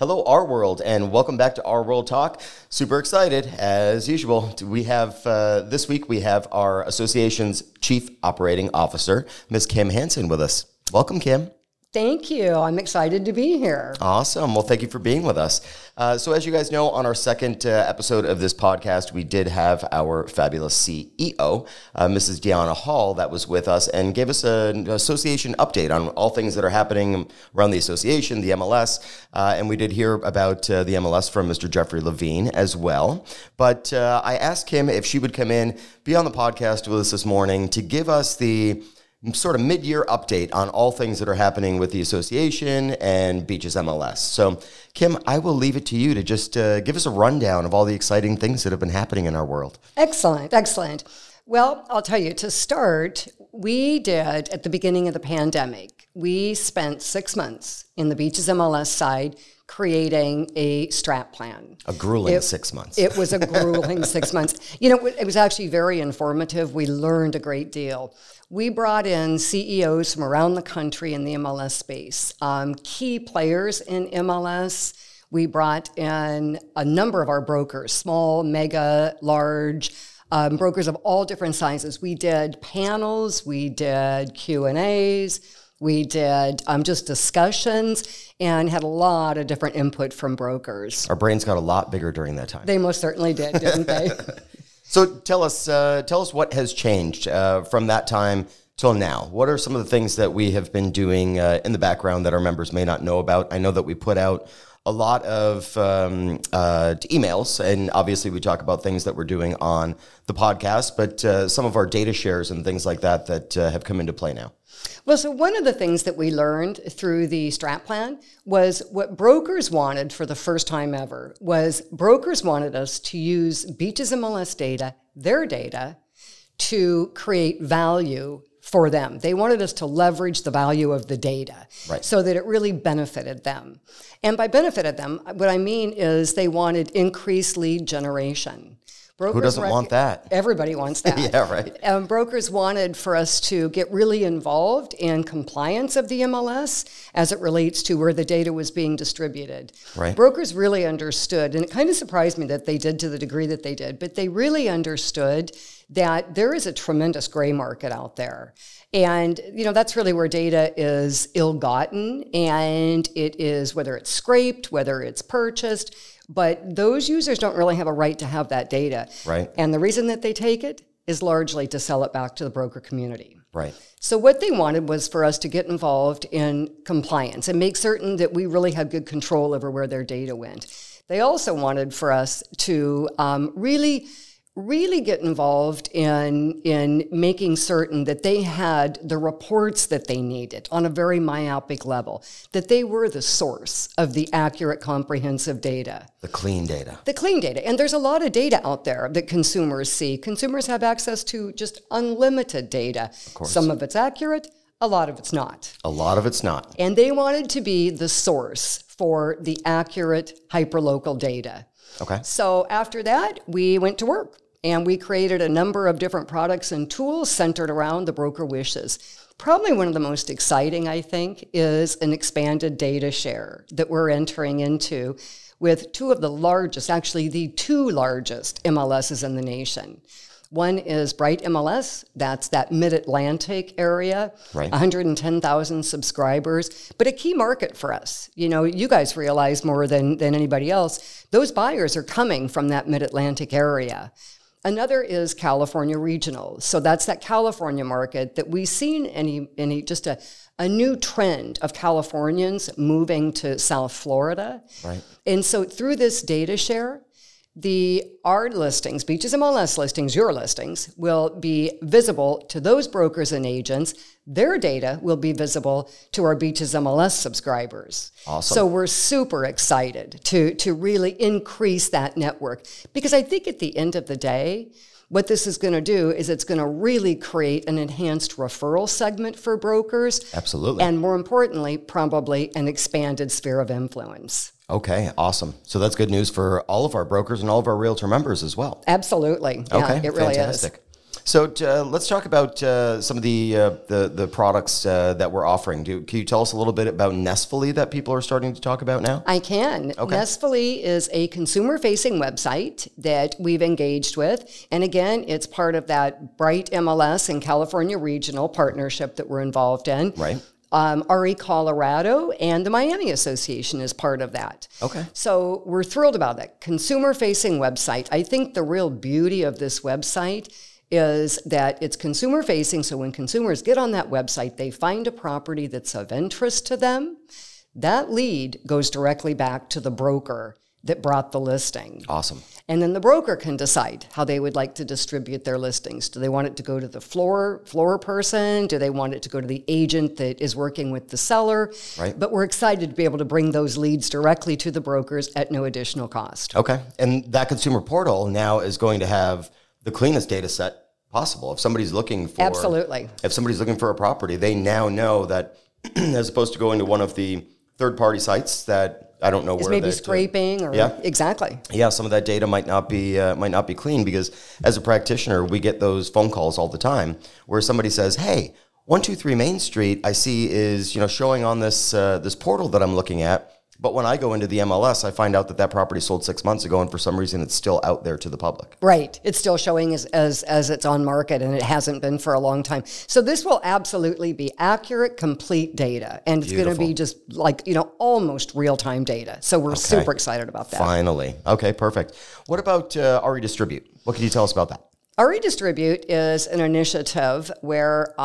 Hello, RWorld, and welcome back to RWorldTalk. Super excited, as usual. We have, this week, we have our association's Chief Operating Officer, Ms. Kim Hansen, with us. Welcome, Kim. Thank you. I'm excited to be here. Awesome. Well, thank you for being with us. So as you guys know, on our second episode of this podcast, we did have our fabulous CEO, Mrs. Deanna Hall, that was with us and gave us an association update on all things that are happening around the association, the MLS, and we did hear about the MLS from Mr. Jeffrey Levine as well. But I asked Kim if she would come in, be on the podcast with us this morning to give us the sort of mid-year update on all things that are happening with the association and BeachesMLS. So, Kim, I will leave it to you to just give us a rundown of all the exciting things that have been happening in our world. Excellent, excellent. Well, I'll tell you, to start, we did, at the beginning of the pandemic, we spent 6 months in the BeachesMLS side creating a strat plan. A grueling 6 months. It was a grueling 6 months. You know, it was actually very informative. We learned a great deal. We brought in CEOs from around the country in the MLS space, key players in MLS. We brought in a number of our brokers, small, mega, large, brokers of all different sizes. We did panels, we did Q&As, we did just discussions, and had a lot of different input from brokers. Our brains got a lot bigger during that time. They most certainly did, didn't they? So tell us what has changed from that time till now. What are some of the things that we have been doing in the background that our members may not know about? I know that we put out a lot of emails, and obviously we talk about things that we're doing on the podcast, but some of our data shares and things like that have come into play now. Well, so one of the things that we learned through the strat plan was what brokers wanted for the first time ever was brokers wanted us to use BeachesMLS data, their data, to create value for them. They wanted us to leverage the value of the data so that it really benefited them. And by benefited them, what I mean is they wanted increased lead generation. Brokers Who doesn't want that? Everybody wants that. Yeah, right. Brokers wanted for us to get really involved in compliance of the MLS as it relates to where the data was being distributed. Right. Brokers really understood, and it kind of surprised me that they did to the degree that they did, but they really understood that there is a tremendous gray market out there. And, you know, that's really where data is ill-gotten, and it is, whether it's scraped, whether it's purchased, but those users don't really have a right to have that data. Right. And the reason that they take it is largely to sell it back to the broker community. Right. So what they wanted was for us to get involved in compliance and make certain that we really had good control over where their data went. They also wanted for us to really get involved in making certain that they had the reports that they needed on a very myopic level, that they were the source of the accurate, comprehensive data. The clean data. The clean data. And there's a lot of data out there that consumers see. Consumers have access to just unlimited data. Of course. Some of it's accurate, a lot of it's not. A lot of it's not. And they wanted to be the source for the accurate, hyperlocal data. Okay. So after that, we went to work. And we created a number of different products and tools centered around the broker wishes. Probably one of the most exciting, I think, is an expanded data share that we're entering into with two of the largest, actually the two largest MLSs in the nation. One is Bright MLS, that's that mid-Atlantic area, right. 110,000 subscribers, but a key market for us. You know, you guys realize more than anybody else, those buyers are coming from that mid-Atlantic area. Another is California Regional. So that's that California market that we've seen just a new trend of Californians moving to South Florida. Right. And so through this data share, our listings, BeachesMLS listings, your listings, will be visible to those brokers and agents. Their data will be visible to our BeachesMLS subscribers. Awesome. So we're super excited to really increase that network, because I think at the end of the day, what this is going to do is it's going to really create an enhanced referral segment for brokers. Absolutely. And more importantly, probably an expanded sphere of influence. Okay, awesome. So that's good news for all of our brokers and all of our realtor members as well. Absolutely. Yeah, Okay, it really fantastic. is. So let's talk about some of the products that we're offering. Can you tell us a little bit about Nestfully that people are starting to talk about now? I can. Okay. Nestfully is a consumer-facing website that we've engaged with. And again, it's part of that Bright MLS and California Regional partnership that we're involved in. Right. RE Colorado and the Miami Association is part of that. Okay. So we're thrilled about that. Consumer-facing website. I think the real beauty of this website is that it's consumer-facing, so when consumers get on that website, they find a property that's of interest to them. That lead goes directly back to the broker that brought the listing. Awesome. And then the broker can decide how they would like to distribute their listings. Do they want it to go to the floor person? Do they want it to go to the agent that is working with the seller? Right. But we're excited to be able to bring those leads directly to the brokers at no additional cost. Okay. And that consumer portal now is going to have the cleanest data set possible. If somebody's looking for Absolutely. If somebody's looking for a property, they now know that as opposed to going to one of the third-party sites that I don't know It's where maybe scraping or exactly. Yeah, some of that data might not be clean because as a practitioner, we get those phone calls all the time where somebody says, "Hey, 123 Main Street, I see is showing on this this portal that I'm looking at." But when I go into the MLS, I find out that property sold 6 months ago, and for some reason, it's still out there to the public. Right. It's still showing as it's on market, and it hasn't been for a long time. So this will absolutely be accurate, complete data, and it's going to be just like, almost real-time data. So we're super excited about that. Finally. Okay, perfect. What about REdistribute? What can you tell us about that? REdistribute is an initiative where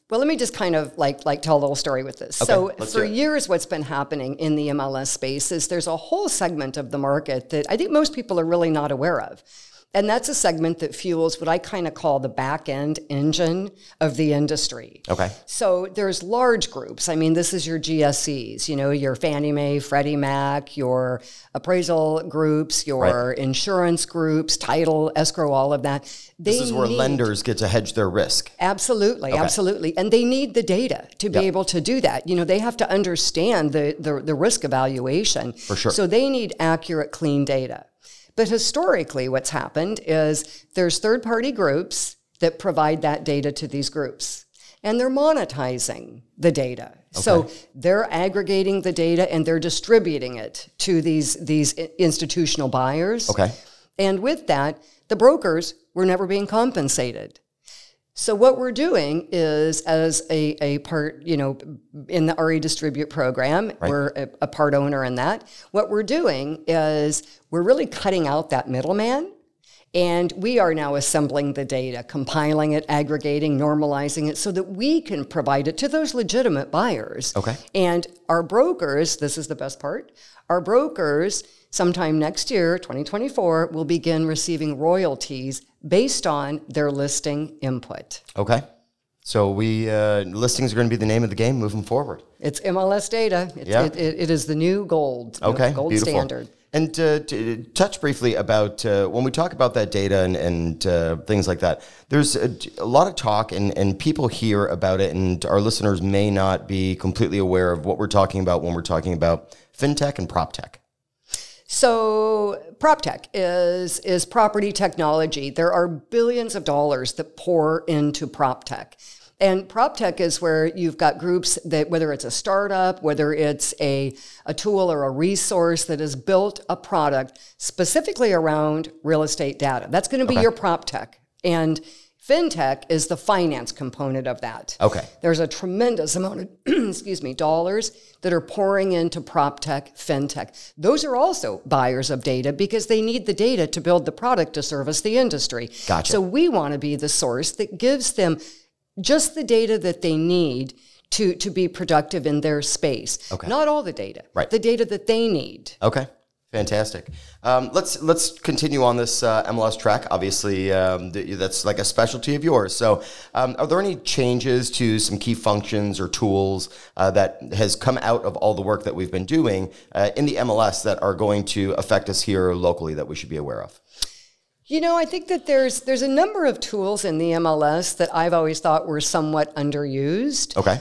well, let me just kind of like tell a little story with this. Okay, so for years, what's been happening in the MLS space is there's a whole segment of the market that I think most people are really not aware of. And that's a segment that fuels what I kind of call the back end engine of the industry. Okay. So there's large groups. I mean, this is your GSEs, your Fannie Mae, Freddie Mac, your appraisal groups, your insurance groups, title, escrow, all of that. This is where lenders get to hedge their risk. Absolutely, absolutely. And they need the data to be able to do that. They have to understand the risk evaluation. For sure. So they need accurate, clean data. But historically, what's happened is there's third-party groups that provide that data to these groups, and they're monetizing the data. Okay. So they're aggregating the data and they're distributing it to these institutional buyers. Okay. And with that, the brokers were never being compensated. So what we're doing is, as a part, in the REdistribute program, we're a part owner in that. What we're doing is we're really cutting out that middleman, and we are now assembling the data, compiling it, aggregating, normalizing it, so that we can provide it to those legitimate buyers. Okay. And our brokers, this is the best part, our brokers sometime next year, 2024, will begin receiving royalties based on their listing input. Okay. So listings are going to be the name of the game moving forward. It's MLS data. It is the new gold. Okay, gold beautiful. Standard. And to touch briefly about when we talk about that data and things like that, there's a lot of talk and people hear about it, and our listeners may not be completely aware of what we're talking about when we're talking about fintech and proptech. So PropTech is property technology. There are billions of dollars that pour into PropTech. And PropTech is where you've got groups that, whether it's a startup, whether it's a tool or a resource that has built a product specifically around real estate data. That's going to be your PropTech. And fintech is the finance component of that. Okay. There's a tremendous amount of dollars that are pouring into PropTech, fintech. Those are also buyers of data because they need the data to build the product to service the industry. Gotcha. So we want to be the source that gives them just the data that they need to be productive in their space. Okay. Not all the data. Right. The data that they need. Okay. Fantastic. Let's continue on this MLS track. Obviously, that's like a specialty of yours. So are there any changes to some key functions or tools that has come out of all the work that we've been doing in the MLS that are going to affect us here locally that we should be aware of? I think that there's a number of tools in the MLS that I've always thought were somewhat underused. Okay.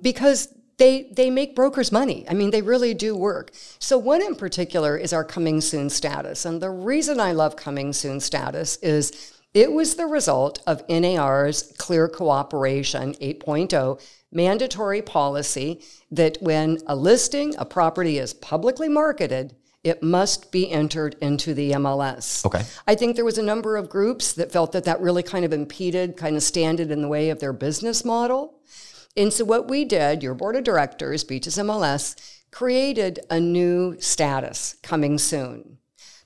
Because they make brokers money. I mean, they really do work. So one in particular is our coming soon status. And the reason I love coming soon status is It was the result of NAR's Clear Cooperation 8.0 mandatory policy that when a listing, a property is publicly marketed, it must be entered into the MLS. Okay. I think there was a number of groups that felt that that really kind of impeded, kind of standed in the way of their business model. And so what we did, your board of directors, BeachesMLS, created a new status, coming soon.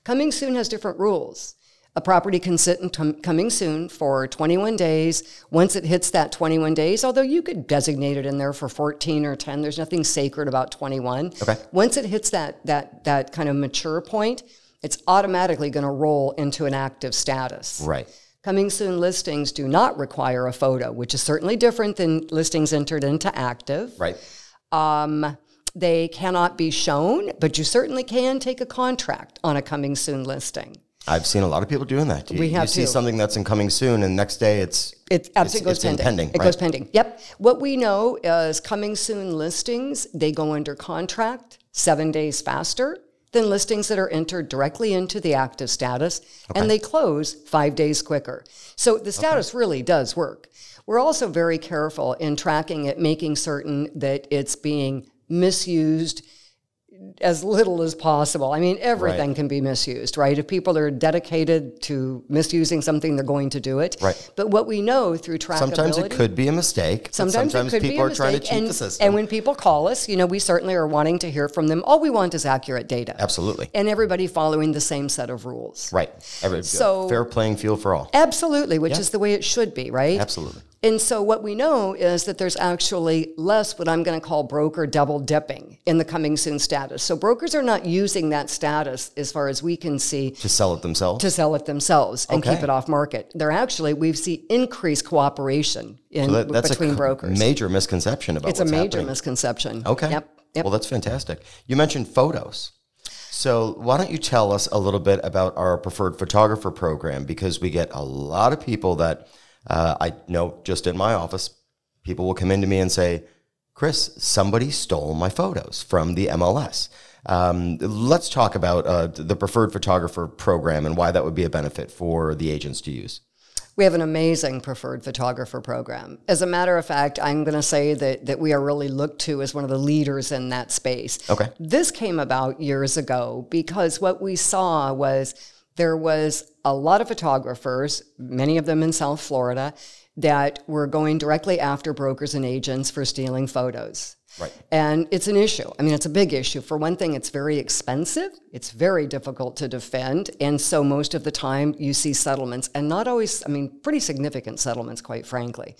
Coming soon has different rules. A property can sit in coming soon for 21 days. Once it hits that 21 days, although you could designate it in there for 14 or 10, there's nothing sacred about 21. Okay. Once it hits that kind of mature point, it's automatically going to roll into an active status. Right. Coming soon listings do not require a photo, which is certainly different than listings entered into active. Right. They cannot be shown, but you certainly can take a contract on a coming soon listing. I've seen a lot of people doing that. You see something that's in coming soon, and next day it absolutely goes pending. It goes pending. Yep. What we know is coming soon listings, they go under contract 7 days faster than listings that are entered directly into the active status, and they close 5 days quicker. So the status really does work. We're also very careful in tracking it, making certain that it's being misused as little as possible. I mean, everything can be misused, right? If people are dedicated to misusing something, they're going to do it. Right. But what we know through trackability... Sometimes it could be a mistake. Sometimes it could people be a are trying to mistake. cheat the system. And when people call us, we certainly are wanting to hear from them. All we want is accurate data. Absolutely. And everybody following the same set of rules. Right. Fair playing field for all. Absolutely, which is the way it should be, right? Absolutely. And so what we know is that there's actually less what I'm going to call broker double dipping in the coming soon status. So brokers are not using that status, as far as we can see, to sell it themselves? To sell it themselves and keep it off market. They're actually, we see increased cooperation between brokers. Major misconception about what's happening. It's a major misconception. Okay. Yep. Well, that's fantastic. You mentioned photos. So why don't you tell us a little bit about our preferred photographer program, because we get a lot of people that I know just in my office, people will come into me and say, Chris, somebody stole my photos from the MLS. Let's talk about the preferred photographer program and why that would be a benefit for the agents to use. We have an amazing preferred photographer program. As a matter of fact, I'm going to say that we are really looked to as one of the leaders in that space. Okay. This came about years ago because what we saw was there was a lot of photographers, many of them in South Florida, that were going directly after brokers and agents for stealing photos. Right. And it's an issue. I mean, it's a big issue. For one thing, it's very expensive. It's very difficult to defend. And so most of the time you see settlements, and not always, pretty significant settlements, quite frankly.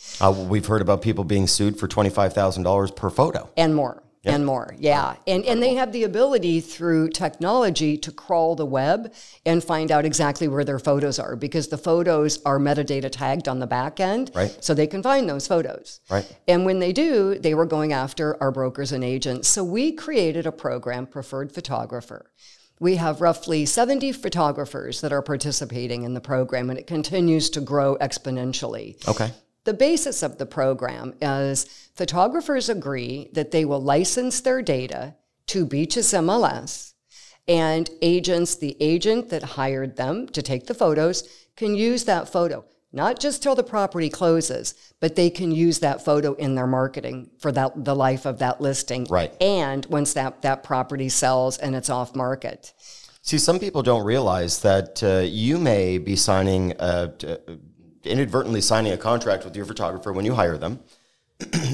We've heard about people being sued for $25,000 per photo. And more. Yeah. And more, yeah. And they have the ability through technology to crawl the web and find out exactly where their photos are, because the photos are metadata tagged on the back end, right? So they can find those photos. Right. And when they do, they were going after our brokers and agents. So we created a program, Preferred Photographer. We have roughly 70 photographers that are participating in the program, and it continues to grow exponentially. Okay. The basis of the program is photographers agree that they will license their data to BeachesMLS, and agents, the agent that hired them to take the photos, can use that photo, not just till the property closes, but they can use that photo in their marketing for the life of that listing. Right. And once that property sells and it's off market. See, some people don't realize that you may be inadvertently signing a contract with your photographer when you hire them.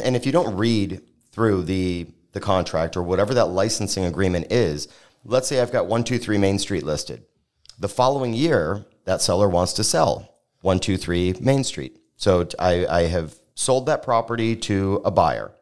And if you don't read through the contract or whatever that licensing agreement is, let's say I've got 123 Main Street listed. The following year, that seller wants to sell 123 Main Street. So I have sold that property to a buyer.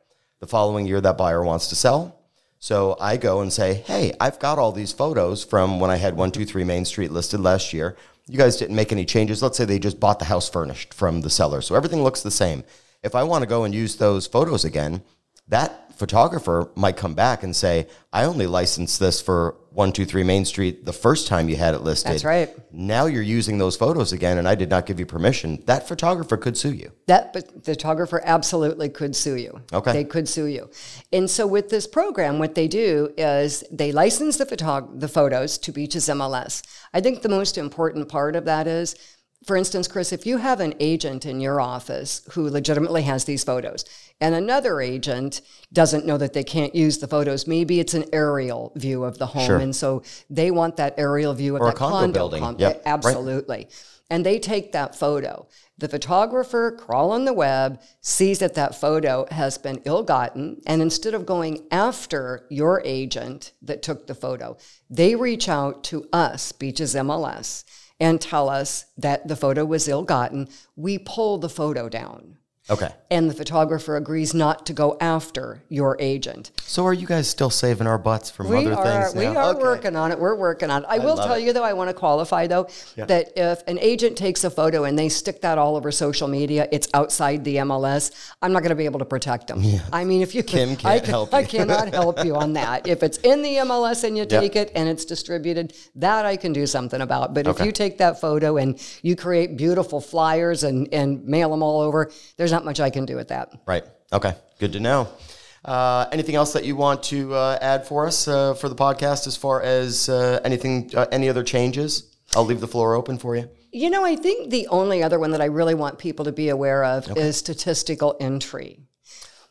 The following year, that buyer wants to sell. So I go and say, hey, I've got all these photos from when I had 123 Main Street listed last year. You guys didn't make any changes. Let's say they just bought the house furnished from the seller. So everything looks the same. If I want to go and use those photos again, that photographer might come back and say, I only licensed this for 123 Main Street the first time you had it listed. That's right. Now you're using those photos again, and I did not give you permission. That photographer could sue you. That photographer absolutely could sue you. Okay. They could sue you. And so with this program, what they do is they license the photos to BeachesMLS. I think the most important part of that is For instance, Chris, if you have an agent in your office who legitimately has these photos and another agent doesn't know that they can't use the photos, maybe it's an aerial view of the home. Sure. And so they want that aerial view of or that a condo building. Yep. Absolutely. Right. And they take that photo. The photographer crawl on the web, sees that that photo has been ill-gotten, and instead of going after your agent that took the photo, they reach out to us, BeachesMLS, and tell us that the photo was ill-gotten. We pull the photo down. Okay. And the photographer agrees not to go after your agent. So are you guys still saving our butts from other things now? We are working on it. We're working on it. I will tell you, though, I want to qualify, though, that if an agent takes a photo and they stick that all over social media, it's outside the MLS, I'm not going to be able to protect them. Yeah. I mean, if you Kim can't help you. I cannot help you on that. If it's in the MLS and you take it and it's distributed, that I can do something about. But if you take that photo and you create beautiful flyers and mail them all over, there's not much I can do with that. Right. Okay. Good to know. Anything else that you want to add for us for the podcast as far as anything, any other changes? I'll leave the floor open for you. You know, I think the only other one that I really want people to be aware of is statistical entry.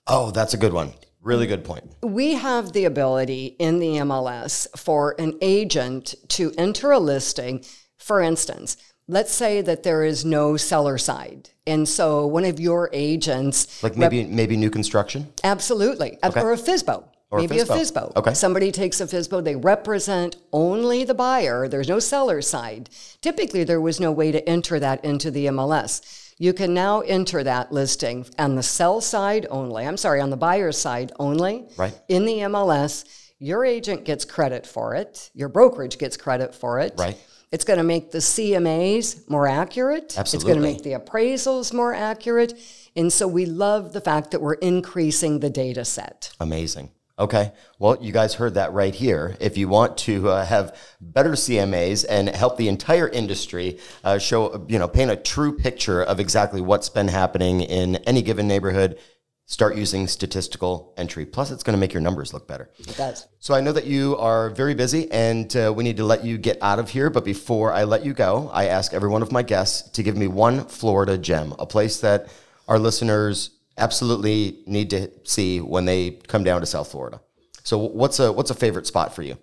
Oh, that's a good one. Really good point. We have the ability in the MLS for an agent to enter a listing. For instance, let's say that there is no seller side. And so one of your agents... Like maybe new construction? Absolutely. Okay. Or a FSBO. Maybe a FSBO. Okay. Somebody takes a FSBO. They represent only the buyer. There's no seller side. Typically, there was no way to enter that into the MLS. You can now enter that listing on the sell side only. I'm sorry, on the buyer side only. Right. In the MLS, your agent gets credit for it. Your brokerage gets credit for it. Right. It's going to make the CMAs more accurate. Absolutely. It's going to make the appraisals more accurate. And so we love the fact that we're increasing the data set. Amazing. Okay. Well, you guys heard that right here. If you want to have better CMAs and help the entire industry paint a true picture of exactly what's been happening in any given neighborhood, start using statistical entry. Plus, it's going to make your numbers look better. It does. So I know that you are very busy, and we need to let you get out of here. But before I let you go, I ask every one of my guests to give me one Florida gem, a place that our listeners absolutely need to see when they come down to South Florida. So what's a favorite spot for you?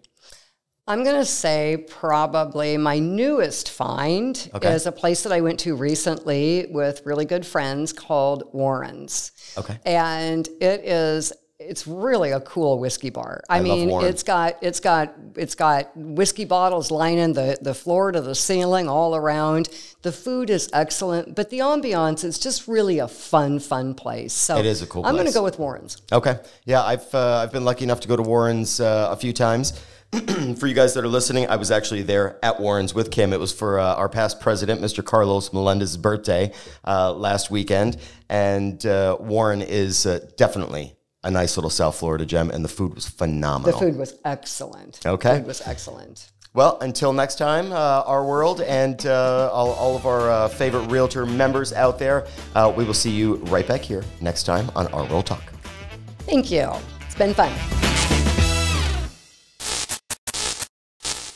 I'm going to say probably my newest find is a place that I went to recently with really good friends called Warren's. Okay. And it's really a cool whiskey bar. I mean, love it's got whiskey bottles lining the floor to the ceiling all around. The food is excellent, but the ambiance is just really a fun place. So it is a cool place. I'm going to go with Warren's. Okay. Yeah, I've been lucky enough to go to Warren's a few times. For you guys that are listening, I was actually there at Warren's with Kim. It was for our past president, Mr. Carlos Melendez's birthday last weekend. And Warren is definitely a nice little South Florida gem, and the food was phenomenal. The food was excellent. Okay. The food was excellent. Well, until next time, RWorld and all of our favorite realtor members out there, we will see you right back here next time on RWorldTalk. Thank you. It's been fun.